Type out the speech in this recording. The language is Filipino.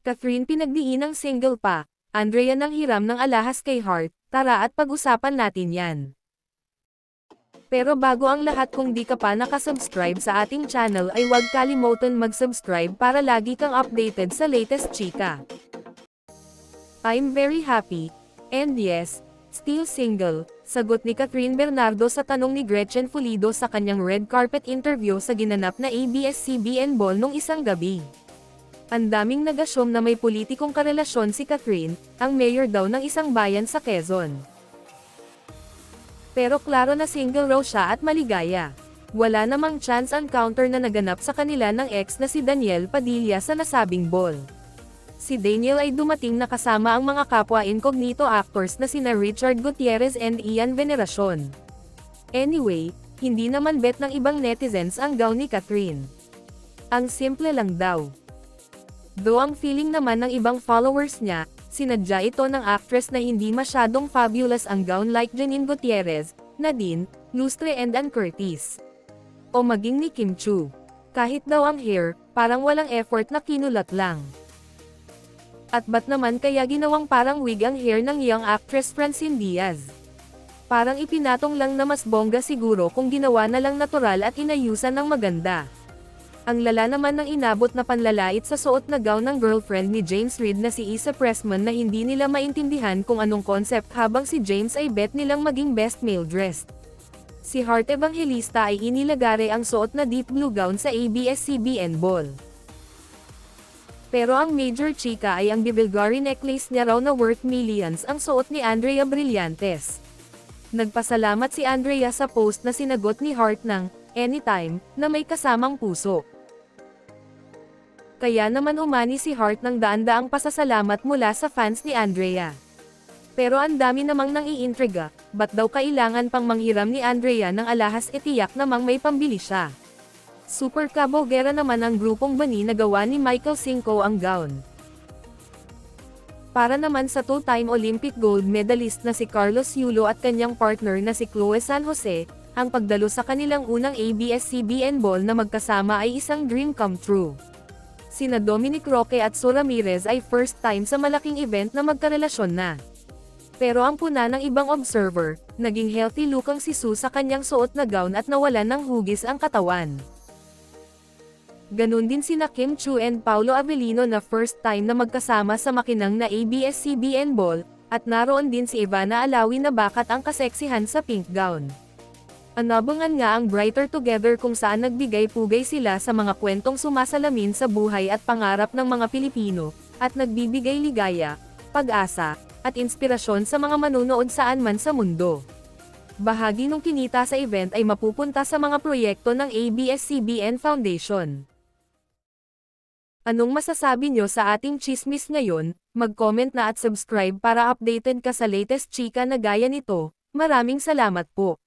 Catherine pinagdiinang single pa, Andrea nang hiram ng alahas kay Hart, tara at pag-usapan natin yan. Pero bago ang lahat, kung di ka pa nakasubscribe sa ating channel ay huwag kalimutan mag-subscribe para lagi kang updated sa latest chika. I'm very happy, and yes, still single, sagot ni Catherine Bernardo sa tanong ni Gretchen Pulido sa kanyang red carpet interview sa ginanap na ABS-CBN Ball nung isang gabi. Ang daming nag-assume na may politikong karelasyon si Catherine, ang mayor daw ng isang bayan sa Quezon. Pero klaro na single raw siya at maligaya. Wala namang chance encounter na naganap sa kanila ng ex na si Daniel Padilla sa nasabing ball. Si Daniel ay dumating na kasama ang mga kapwa incognito actors na sina Richard Gutierrez and Ian Veneracion. Anyway, hindi naman bet ng ibang netizens ang gown ni Catherine. Ang simple lang daw. Though ang feeling naman ng ibang followers niya, sinadya ito ng actress na hindi masyadong fabulous ang gown like Janine Gutierrez, Nadine, Lustre and Ann Curtis. O maging ni Kim Chu. Kahit daw ang hair, parang walang effort na kinulat lang. At ba't naman kaya ginawang parang wig ang hair ng young actress Francine Diaz? Parang ipinatong lang na mas bongga siguro kung ginawa na lang natural at inayusan ng maganda. Ang lala naman ng inabot na panlalait sa suot na gown ng girlfriend ni James Reid na si Issa Pressman na hindi nila maintindihan kung anong concept habang si James ay bet nilang maging best male dressed. Si Hart Evangelista ay inilagare ang suot na deep blue gown sa ABS-CBN Ball. Pero ang major chika ay ang Bibilgari necklace niya raw na worth millions ang suot ni Andrea Brillantes. Nagpasalamat si Andrea sa post na sinagot ni Hart ng anytime na may kasamang puso. Kaya naman umani si Hart ng daan-daang pasasalamat mula sa fans ni Andrea. Pero ang dami namang nang iintriga, ba't daw kailangan pang manghiram ni Andrea ng alahas, tiyak namang may pambili siya. Super kabogera naman ang grupong Bani na gawa ni Michael Cinco ang gown. Para naman sa two-time Olympic gold medalist na si Carlos Yulo at kanyang partner na si Chloe San Jose, ang pagdalo sa kanilang unang ABS-CBN Ball na magkasama ay isang dream come true. Sina Dominic Roque at Sue Ramirez ay first time sa malaking event na magkarelasyon na. Pero ang puna ng ibang observer, naging healthy look ang si Sue sa kanyang suot na gown at nawalan ng hugis ang katawan. Ganun din sina Kim Chu and Paolo Avellino na first time na magkasama sa makinang na ABS-CBN Ball, at naroon din si Ivana Alawi na bakat ang kaseksihan sa pink gown. Anabangan nga ang Brighter Together kung saan nagbigay-pugay sila sa mga kwentong sumasalamin sa buhay at pangarap ng mga Pilipino, at nagbibigay ligaya, pag-asa, at inspirasyon sa mga manonood saan man sa mundo. Bahagi ng kinita sa event ay mapupunta sa mga proyekto ng ABS-CBN Foundation. Anong masasabi nyo sa ating chismis ngayon? Mag-comment na at subscribe para updated ka sa latest chika na gaya nito. Maraming salamat po.